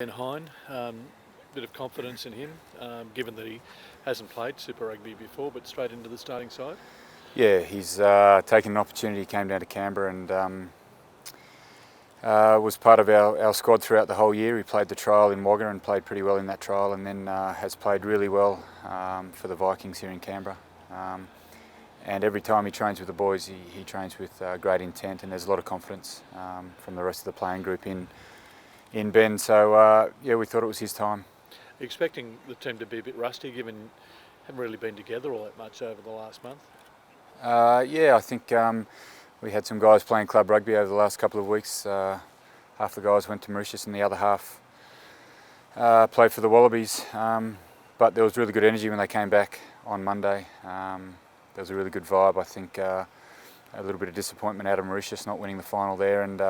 Ben Hine, bit of confidence in him, given that he hasn't played Super Rugby before, but straight into the starting side. Yeah, he's taken an opportunity. He came down to Canberra and was part of our squad throughout the whole year. He played the trial in Wagga and played pretty well in that trial, and then has played really well for the Vikings here in Canberra. And every time he trains with the boys, he trains with great intent, and there's a lot of confidence from the rest of the playing group in Ben. So yeah, we thought it was his time. Expecting the team to be a bit rusty, given haven't really been together all that much over the last month. Yeah, I think we had some guys playing club rugby over the last couple of weeks. Half the guys went to Mauritius and the other half played for the Wallabies. But there was really good energy when they came back on Monday. There was a really good vibe. I think a little bit of disappointment out of Mauritius not winning the final there, and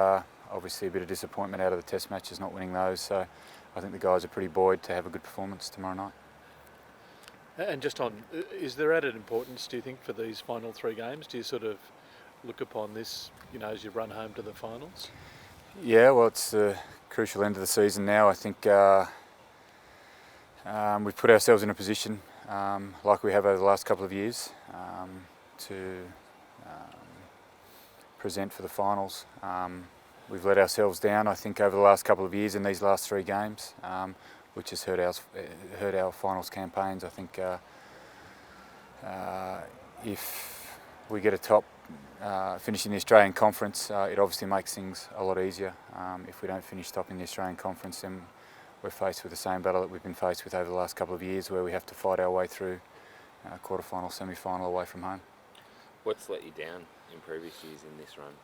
obviously a bit of disappointment out of the test matches not winning those. So I think the guys are pretty buoyed to have a good performance tomorrow night. And just on, is there added importance, do you think, for these final three games? Do you sort of look upon this, as you run home to the finals? Yeah, well, it's the crucial end of the season now. I think we've put ourselves in a position, like we have over the last couple of years, to present for the finals. We've let ourselves down, I think, over the last couple of years in these last three games, which has hurt our finals campaigns. I think if we get a top finish in the Australian Conference, it obviously makes things a lot easier. If we don't finish top in the Australian Conference, then we're faced with the same battle that we've been faced with over the last couple of years, where we have to fight our way through quarter-final, semi-final away from home. What's let you down in previous years in this run?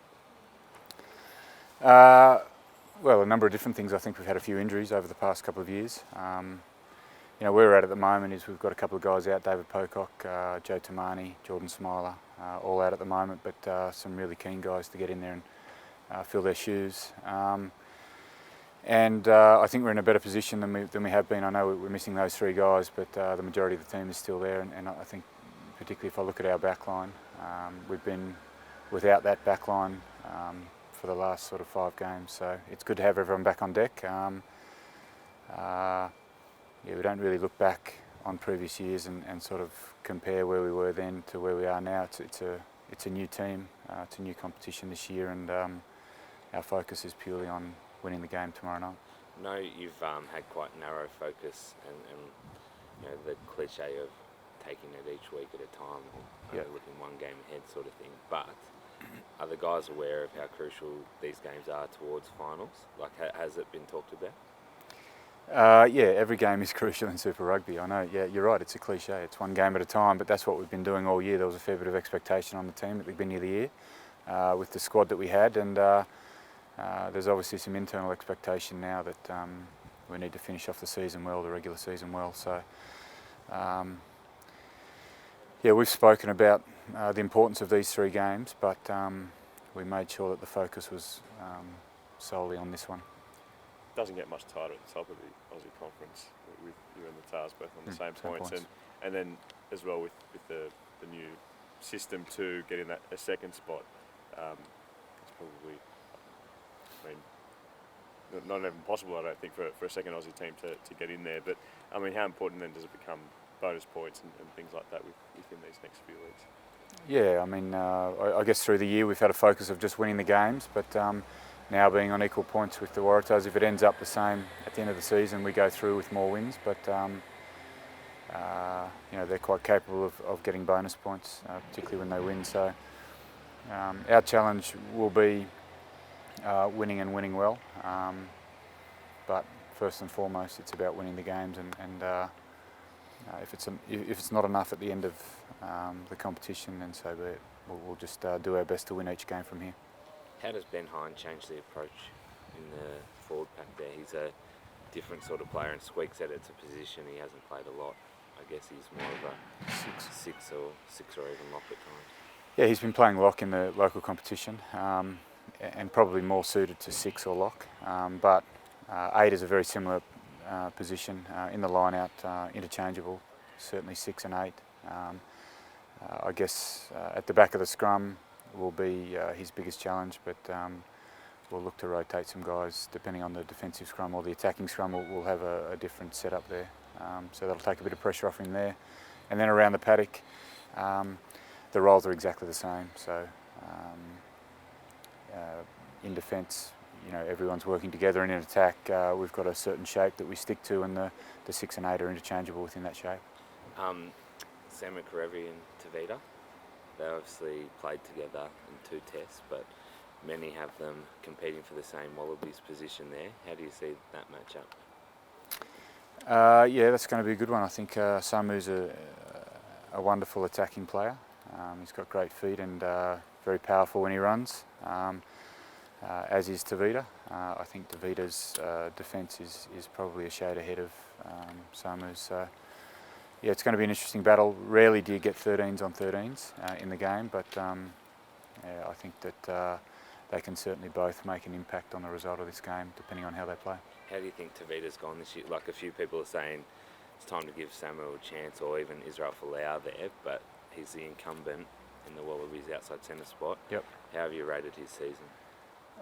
Well, a number of different things. I think we've had a few injuries over the past couple of years. Where we're at the moment is we've got a couple of guys out, David Pocock, Joe Tamani, Jordan Smiler, all out at the moment, but some really keen guys to get in there and fill their shoes. And I think we're in a better position than we have been. I know we're missing those three guys, but the majority of the team is still there, and I think particularly if I look at our backline, we've been without that backline for the last sort of 5 games, so it's good to have everyone back on deck. Yeah, we don't really look back on previous years and sort of compare where we were then to where we are now. It's a new team, it's a new competition this year, and our focus is purely on winning the game tomorrow night. I know you've had quite narrow focus and the cliche of taking it each week at a time, Yep. looking one game ahead sort of thing, but are the guys aware of how crucial these games are towards finals? Like, has it been talked about? Yeah, every game is crucial in Super Rugby. I know, yeah, you're right, it's a cliche. It's one game at a time, but that's what we've been doing all year. There was a fair bit of expectation on the team at the beginning of the year with the squad that we had, and there's obviously some internal expectation now that we need to finish off the season well, the regular season well. So, yeah, we've spoken about the importance of these 3 games, but we made sure that the focus was solely on this one. Doesn't get much tighter at the top of the Aussie Conference with you and the Tars both on the same points. And then as well with the new system too, getting a second spot, it's probably, I mean, not even possible, I don't think, for a second Aussie team to get in there. But I mean, how important then does it become bonus points and things like that within these next few weeks? Yeah, I mean, I guess through the year we've had a focus of just winning the games, but now being on equal points with the Waratahs, if it ends up the same at the end of the season, we go through with more wins. But they're quite capable of getting bonus points, particularly when they win. So our challenge will be winning and winning well. But first and foremost, it's about winning the games, and if it's not enough at the end of the competition, then so be it. We'll just do our best to win each game from here. How does Ben Hine change the approach in the forward pack there? He's a different sort of player, and Squeak said it's a position he hasn't played a lot. I guess he's more of a six or even lock at times. Yeah, he's been playing lock in the local competition, and probably more suited to 6 or lock. But 8 is a very similar position in the line-out, interchangeable, certainly 6 and 8. I guess at the back of the scrum will be his biggest challenge, but we'll look to rotate some guys depending on the defensive scrum or the attacking scrum. We'll have a different setup there, so that'll take a bit of pressure off him there. And then around the paddock, the roles are exactly the same. So in defence, everyone's working together, and in attack, we've got a certain shape that we stick to, and the 6 and 8 are interchangeable within that shape. Sam McCarevi and Tavita, they obviously played together in 2 tests, but many have them competing for the same Wallabies position there. How do you see that matchup? Yeah, that's going to be a good one. I think Samu's a wonderful attacking player. He's got great feet and very powerful when he runs, as is Tavita. I think Tavita's defence is probably a shade ahead of Samu's. So, yeah, it's going to be an interesting battle. Rarely do you get 13s on 13s in the game, but yeah, I think that they can certainly both make an impact on the result of this game, depending on how they play. How do you think Tavita's gone this year? Like, a few people are saying it's time to give Samuel a chance, or even Israel Folau there, but he's the incumbent in the Wallabies outside centre spot. Yep. How have you rated his season?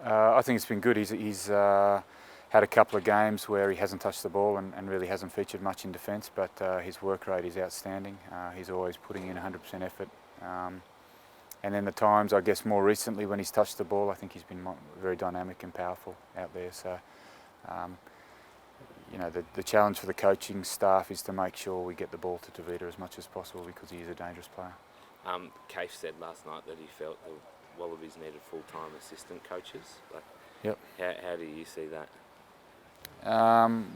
I think it's been good. He's had a couple of games where he hasn't touched the ball and really hasn't featured much in defence, but his work rate is outstanding. He's always putting in 100% effort. And then the times, I guess, more recently when he's touched the ball, I think he's been very dynamic and powerful out there. So, the challenge for the coaching staff is to make sure we get the ball to Tavita as much as possible, because he is a dangerous player. Kaif said last night that he felt the Wallabies needed full-time assistant coaches. Yep. How do you see that?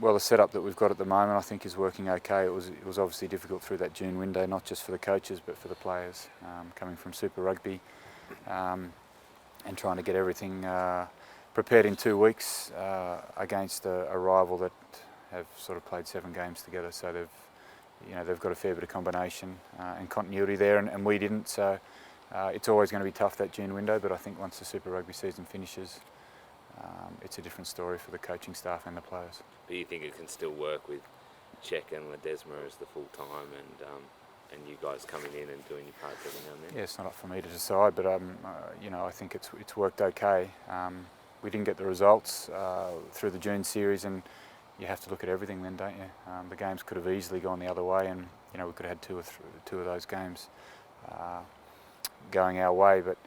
Well, the setup that we've got at the moment, I think, is working okay. It was obviously difficult through that June window, not just for the coaches but for the players, coming from Super Rugby, and trying to get everything prepared in 2 weeks against a rival that have sort of played 7 games together. So they've got a fair bit of combination and continuity there, and we didn't. So it's always going to be tough, that June window. But I think once the Super Rugby season finishes, it's a different story for the coaching staff and the players. Do you think it can still work with Czech and Ledesma as the full-time, and you guys coming in and doing your parts every now and then? Yeah, it's not up for me to decide, but I think it's worked okay. We didn't get the results through the June series, and you have to look at everything then, don't you? The games could have easily gone the other way, and we could have had two of those games going our way, but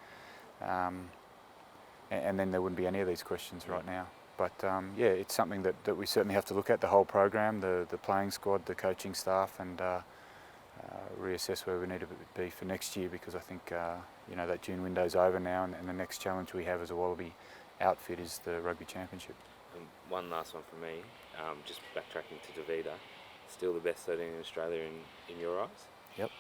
and then there wouldn't be any of these questions right now. But yeah, it's something that we certainly have to look at, the whole program, the playing squad, the coaching staff, and reassess where we need to be for next year, because I think that June window's over now, and the next challenge we have as a Wallaby outfit is the Rugby Championship. One last one from me, just backtracking to Tavita, still the best 13 in Australia in your eyes? Yep.